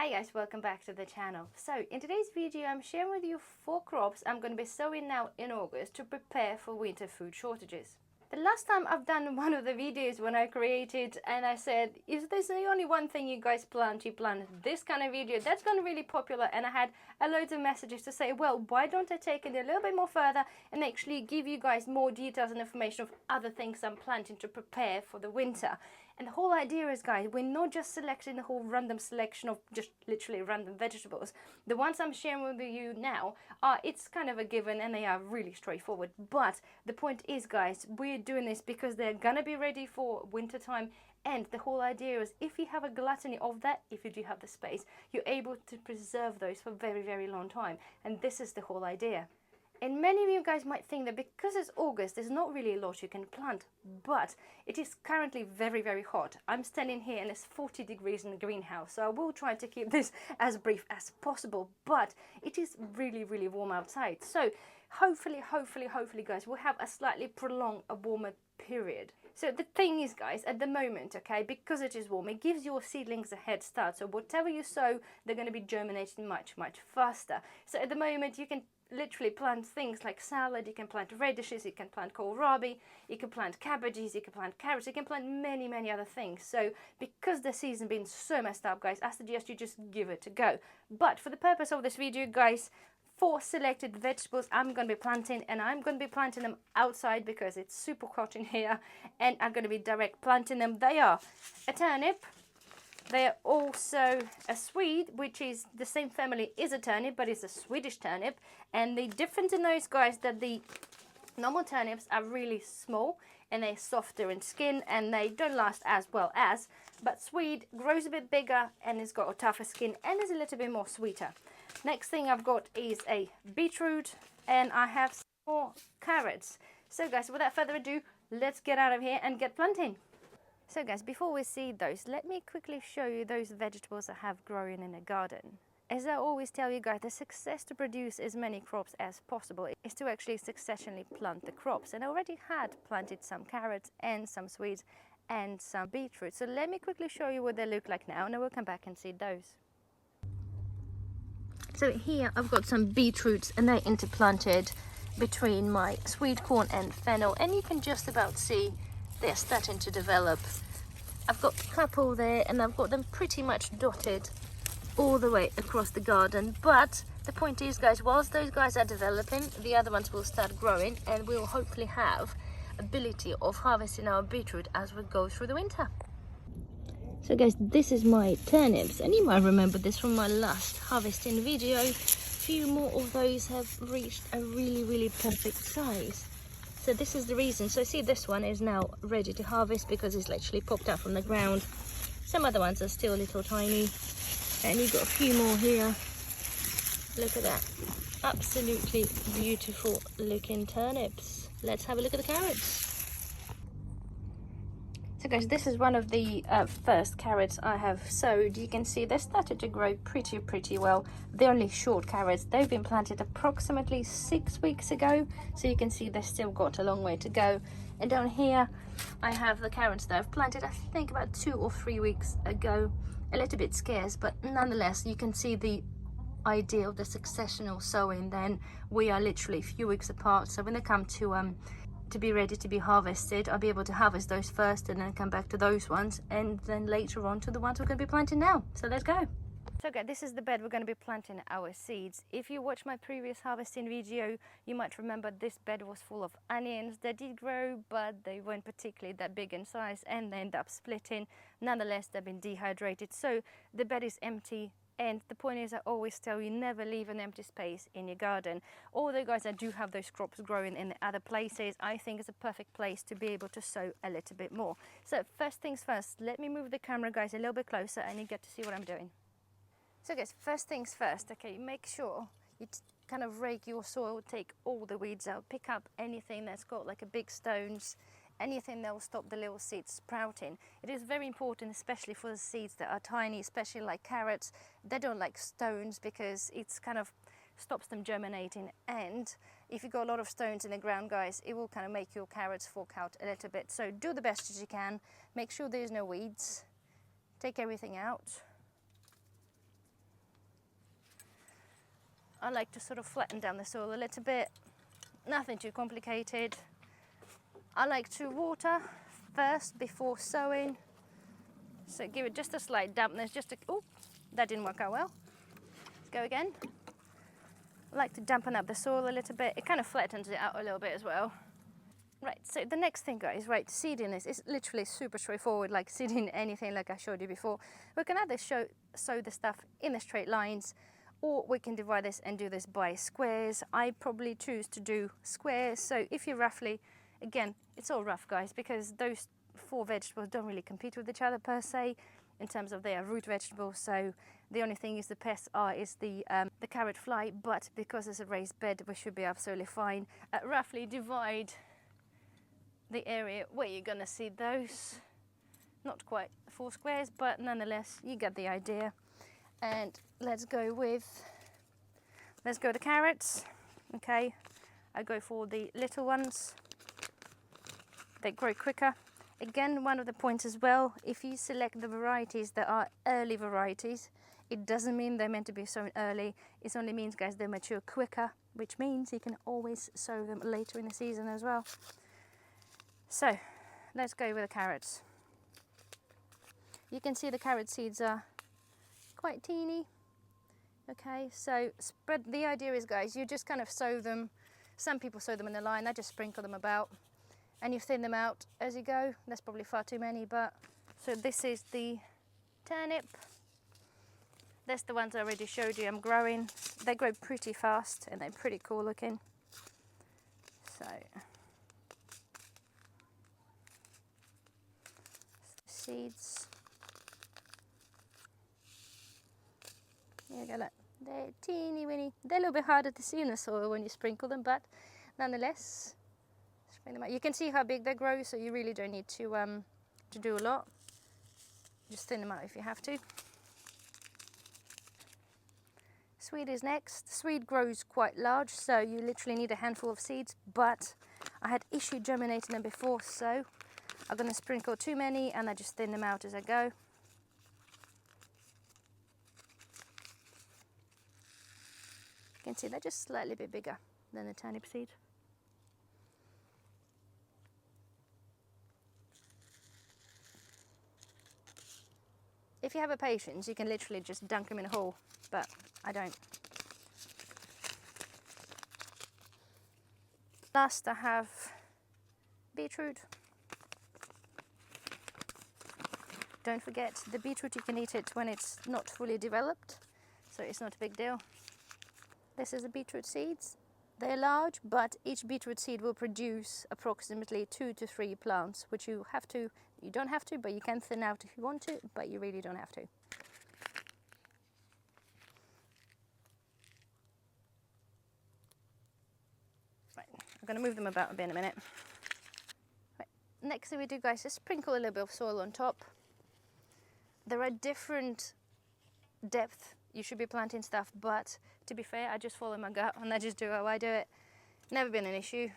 Hi guys, welcome back to the channel. So in today's video I'm sharing with you 4 crops I'm going to be sowing now in August to prepare for winter food shortages. The last time I've done one of the videos when I created and I said, is this the only one thing you guys plant? You plant this kind of video. That's gone really popular, and I had a load of messages to say, well, why don't I take it a little bit more further and actually give you guys more details and information of other things I'm planting to prepare for the winter. And the whole idea is, guys, we're not just selecting the whole random selection of just literally random vegetables. The ones I'm sharing with you now it's kind of a given and they are really straightforward. But the point is, guys, we're doing this because they're gonna be ready for winter time. And the whole idea is, if you have a gluttony of that, if you do have the space, you're able to preserve those for a very, very long time. And this is the whole idea. And many of you guys might think that because it's August, there's not really a lot you can plant, but it is currently very, very hot. I'm standing here and it's 40 degrees in the greenhouse, so I will try to keep this as brief as possible, but it is really, really warm outside. So hopefully, guys, we'll have a slightly prolonged, a warmer period. So the thing is, guys, at the moment, okay, because it is warm, it gives your seedlings a head start. So whatever you sow, they're going to be germinating much, much faster. So at the moment, you can literally plant things like salad, you can plant radishes, you can plant kohlrabi, you can plant cabbages, you can plant carrots, you can plant many, many other things. So because the season being so messed up, guys, I suggest you just give it a go. But for the purpose of this video, guys, 4 selected vegetables I'm going to be planting, and I'm going to be planting them outside because it's super hot in here, and I'm going to be direct planting them. They are a turnip. They are also a Swede, which is the same family as a turnip, but it's a Swedish turnip. And the difference in those, guys, that the normal turnips are really small and they're softer in skin and they don't last as well as, but Swede grows a bit bigger and it's got a tougher skin and is a little bit more sweeter. Next thing I've got is a beetroot, and I have some more carrots. So guys, without further ado, let's get out of here and get planting. So guys, before we see those, let me quickly show you those vegetables I have growing in a garden. As I always tell you guys, the success to produce as many crops as possible is to actually successionally plant the crops. And I already had planted some carrots and some Swedes and some beetroot. So let me quickly show you what they look like now, and I will come back and see those. So here I've got some beetroots and they're interplanted between my sweet corn and fennel, and you can just about see they're starting to develop. I've got a couple there and I've got them pretty much dotted all the way across the garden. But the point is, guys, whilst those guys are developing, the other ones will start growing and we'll hopefully have ability of harvesting our beetroot as we go through the winter. So guys, this is my turnips, and you might remember this from my last harvesting video. A few more of those have reached a really, really perfect size. So this is the reason. So see, this one is now ready to harvest because it's literally popped out from the ground. Some other ones are still a little tiny. And you've got a few more here. Look at that. Absolutely beautiful looking turnips. Let's have a look at the carrots. So guys, this is one of the first carrots I have sowed. You can see they started to grow pretty well. They're only short carrots. They've been planted approximately 6 weeks ago. So you can see they've still got a long way to go. And down here, I have the carrots that I've planted, I think about 2 or 3 weeks ago. A little bit scarce, but nonetheless, you can see the idea of the successional sowing. Then we are literally a few weeks apart. So when they come to be ready to be harvested, I'll be able to harvest those first and then come back to those ones, and then later on to the ones we're going to be planting now. So let's go. So guys, this is the bed we're going to be planting our seeds. If you watched my previous harvesting video, you might remember this bed was full of onions. They did grow, but they weren't particularly that big in size and they end up splitting. Nonetheless, they've been dehydrated. So the bed is empty. And the point is, I always tell you, never leave an empty space in your garden. Although, guys, I do have those crops growing in the other places, I think it's a perfect place to be able to sow a little bit more. So first things first, let me move the camera, guys, a little bit closer and you get to see what I'm doing. So guys, first things first, okay, make sure you kind of rake your soil, take all the weeds out, pick up anything that's got like a big stones, anything that will stop the little seeds sprouting. It is very important, especially for the seeds that are tiny, especially like carrots. They don't like stones because it's kind of stops them germinating. And if you've got a lot of stones in the ground, guys, it will kind of make your carrots fork out a little bit. So do the best as you can. Make sure there's no weeds. Take everything out. I like to sort of flatten down the soil a little bit. Nothing too complicated. I like to water first before sowing. So give it just a slight dampness, oh, that didn't work out well. Let's go again. I like to dampen up the soil a little bit. It kind of flattens it out a little bit as well. Right, so the next thing, guys, right, seeding is literally super straightforward, like seeding anything like I showed you before. We can either sow the stuff in the straight lines, or we can divide this and do this by squares. I probably choose to do squares, so if you roughly, again, it's all rough, guys, because those 4 vegetables don't really compete with each other per se, in terms of they are root vegetables, so the only thing is the pests is the carrot fly, but because it's a raised bed, we should be absolutely fine. Roughly divide the area where you're gonna see those. Not quite 4 squares, but nonetheless, you get the idea. And let's go to carrots. Okay, I go for the little ones. They grow quicker. Again, one of the points as well, if you select the varieties that are early varieties, it doesn't mean they're meant to be sown early. It only means, guys, they mature quicker, which means you can always sow them later in the season as well. So let's go with the carrots. You can see the carrot seeds are quite teeny. Okay, so the idea is, guys, you just kind of sow them. Some people sow them in a line. I just sprinkle them about and you thin them out as you go. That's probably far too many, but so this is the turnip. That's the ones I already showed you I'm growing. They grow pretty fast and they're pretty cool looking. So seeds. There you go, look. They're teeny weeny. They're a little bit harder to see in the soil when you sprinkle them, but nonetheless, sprinkle them out. You can see how big they grow, so you really don't need to do a lot. Just thin them out if you have to. Swede is next. Swede grows quite large, so you literally need a handful of seeds, but I had issue germinating them before, so I'm going to sprinkle too many and I just thin them out as I go. You can see they're just slightly bit bigger than the turnip seed. If you have a patience, you can literally just dunk them in a hole, but I don't. Last I have beetroot. Don't forget, the beetroot, you can eat it when it's not fully developed, so it's not a big deal. This is the beetroot seeds. They're large, but each beetroot seed will produce approximately 2 to 3 plants, which you don't have to, but you can thin out if you want to, but you really don't have to. Right, I'm going to move them about a bit in a minute. Right, next thing we do, guys, is sprinkle a little bit of soil on top. There are different depth you should be planting stuff, but to be fair, I just follow my gut and I just do how I do it. Never been an issue.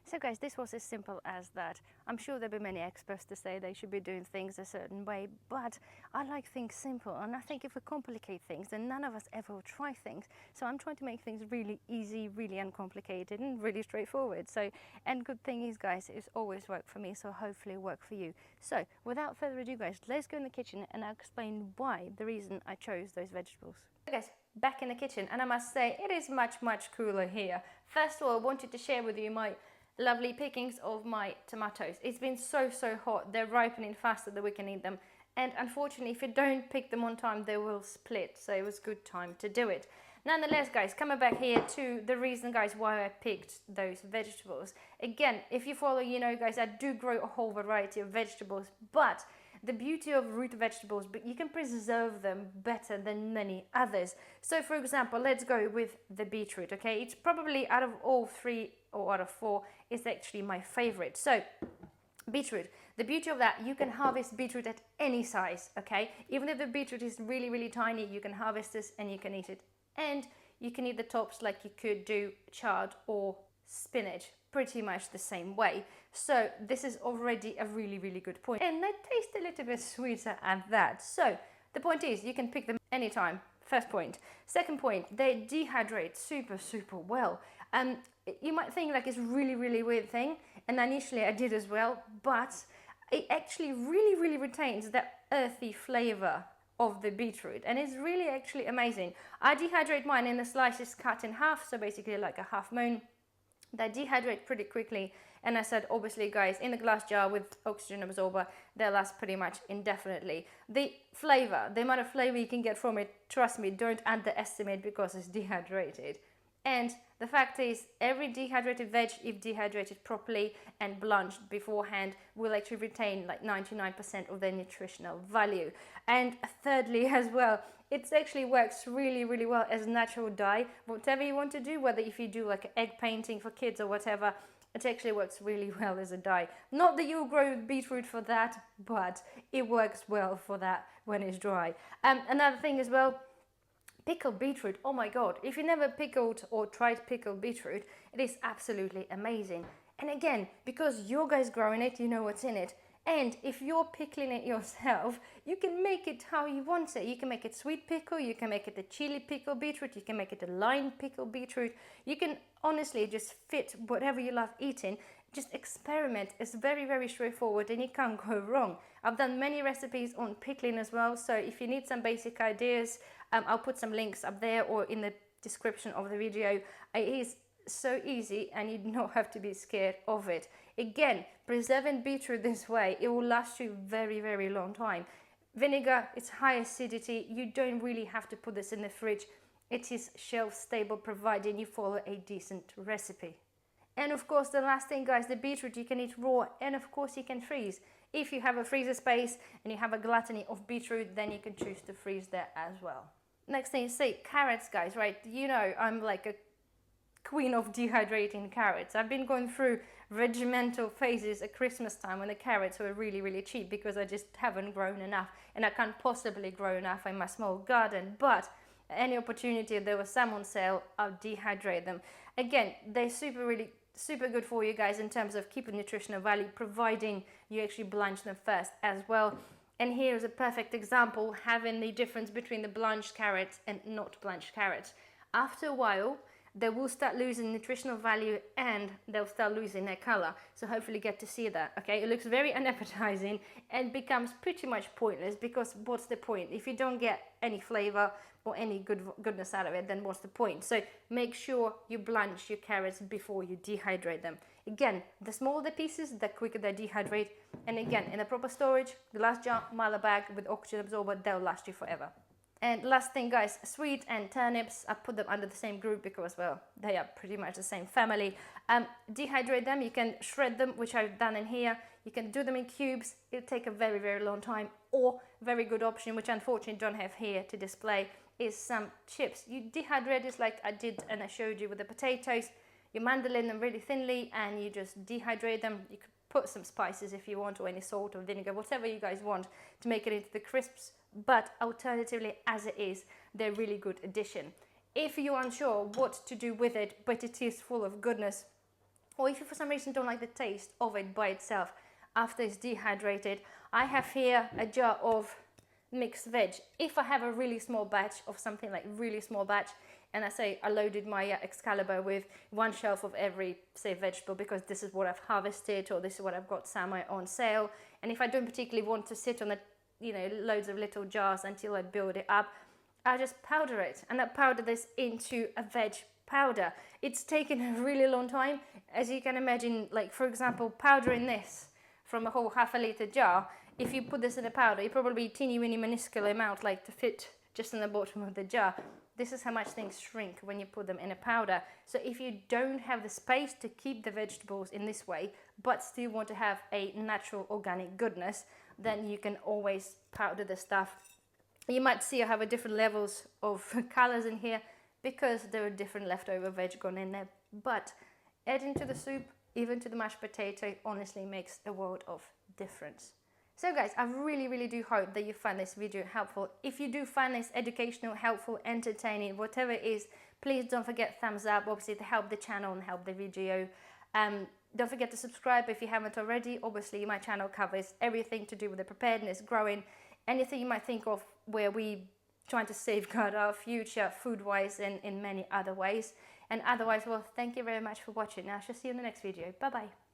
So guys, this was as simple as that. I'm sure there'll be many experts to say they should be doing things a certain way, but I like things simple, and I think if we complicate things, then none of us ever will try things. So I'm trying to make things really easy, really uncomplicated, and really straightforward. So, and good thing is, guys, it's always worked for me, so hopefully it'll work for you. So without further ado, guys, let's go in the kitchen and I'll explain why, the reason I chose those vegetables. So guys, back in the kitchen, and I must say it is much, much cooler here. First of all, I wanted to share with you my lovely pickings of my tomatoes. It's been so hot, they're ripening faster than we can eat them, and unfortunately if you don't pick them on time they will split, so it was good time to do it. Nonetheless, guys, coming back here to the reason, guys, why I picked those vegetables. Again, if you follow, you know, guys, I do grow a whole variety of vegetables, but the beauty of root vegetables, but you can preserve them better than many others. So for example, let's go with the beetroot. Okay, it's probably out of all 3 or out of 4 is actually my favorite. So beetroot, the beauty of that, you can harvest beetroot at any size. Okay, even if the beetroot is really tiny, you can harvest this and you can eat it, and you can eat the tops like you could do chard or spinach. pretty much the same way. So this is already a really, really good point. And they taste a little bit sweeter at that. So the point is, you can pick them anytime. First point. Second point, they dehydrate super, super well. You might think like it's really, really weird thing, and initially I did as well, but it actually really, really retains that earthy flavor of the beetroot, and it's really actually amazing. I dehydrate mine in the slices cut in half, so basically like a half moon. They dehydrate pretty quickly, and I said, obviously guys, in a glass jar with oxygen absorber, they last pretty much indefinitely. The flavor, the amount of flavor you can get from it, trust me, don't underestimate, because it's dehydrated. And the fact is, every dehydrated veg, if dehydrated properly and blanched beforehand, will actually retain like 99% of their nutritional value. And thirdly as well, it actually works really, really well as natural dye. Whatever you want to do, whether if you do like egg painting for kids or whatever, it actually works really well as a dye. Not that you'll grow beetroot for that, but it works well for that when it's dry. Another thing as well, pickled beetroot, oh my god, if you never pickled or tried pickled beetroot, it is absolutely amazing. And again, because your guys growing it, you know what's in it. And if you're pickling it yourself, you can make it how you want it. You can make it sweet pickle, you can make it a chili pickle beetroot, you can make it a lime pickle beetroot. You can honestly just fit whatever you love eating. Just experiment. It's very, very straightforward, and you can't go wrong. I've done many recipes on pickling as well, so if you need some basic ideas, I'll put some links up there or in the description of the video. It is so easy, and you don't have to be scared of it. Again, preserving beetroot this way, it will last you very, very long time. Vinegar, it's high acidity. You don't really have to put this in the fridge. It is shelf stable, providing you follow a decent recipe. And of course, the last thing, guys, the beetroot you can eat raw, and of course you can freeze. If you have a freezer space and you have a gluttony of beetroot, then you can choose to freeze that as well. Next thing, say carrots, guys, right? You know, I'm like a queen of dehydrating carrots. I've been going through regimental phases at Christmas time when the carrots were really, really cheap, because I just haven't grown enough, and I can't possibly grow enough in my small garden. But any opportunity there was some on sale, I'll dehydrate them. Again, they're super good for you guys in terms of keeping nutritional value, providing you actually blanch them first as well. And here's a perfect example, having the difference between the blanched carrots and not blanched carrots. After a while, they will start losing nutritional value, and they'll start losing their color. So hopefully you get to see that, okay? It looks very unappetizing and becomes pretty much pointless, because what's the point? If you don't get any flavor or any goodness out of it, then what's the point? So make sure you blanch your carrots before you dehydrate them. Again, the smaller the pieces, the quicker they dehydrate. And again, in the proper storage, glass jar, Milo bag with oxygen absorber, they'll last you forever. And last thing, guys, sweet and turnips, I put them under the same group because, well, they are pretty much the same family. Dehydrate them, you can shred them, which I've done in here. You can do them in cubes. It'll take a very, very long time. Or, very good option, which unfortunately don't have here to display, is some chips. You dehydrate this like I did and I showed you with the potatoes. You mandolin them really thinly and you just dehydrate them. You could put some spices if you want, or any salt or vinegar, whatever you guys want to make it into the crisps. But alternatively, as it is, they're a really good addition. If you're unsure what to do with it, but it is full of goodness, or if you for some reason don't like the taste of it by itself after it's dehydrated, I have here a jar of mixed veg. If I have a really small batch of something, like really small batch, and I say I loaded my Excalibur with one shelf of every, say, vegetable, because this is what I've harvested, or this is what I've got somewhere on sale. And if I don't particularly want to sit on the, you know, loads of little jars until I build it up, I just powder it, and I powder this into a veg powder. It's taken a really long time, as you can imagine. Like, for example, powdering this from a whole ½ liter jar, if you put this in a powder, it probably teeny weeny minuscule amount, like to fit just in the bottom of the jar. This is how much things shrink when you put them in a powder. So if you don't have the space to keep the vegetables in this way, but still want to have a natural organic goodness, then you can always powder the stuff. You might see I have a different levels of colors in here because there are different leftover veg gone in there. But adding to the soup, even to the mashed potato, honestly makes a world of difference. So guys, I really do hope that you find this video helpful. If you do find this educational, helpful, entertaining, whatever it is, please don't forget thumbs up, obviously, to help the channel and help the video. Don't forget to subscribe if you haven't already. Obviously, my channel covers everything to do with the preparedness, growing, anything you might think of where we trying to safeguard our future food-wise and in many other ways. And otherwise, well, thank you very much for watching. I shall see you in the next video. Bye-bye.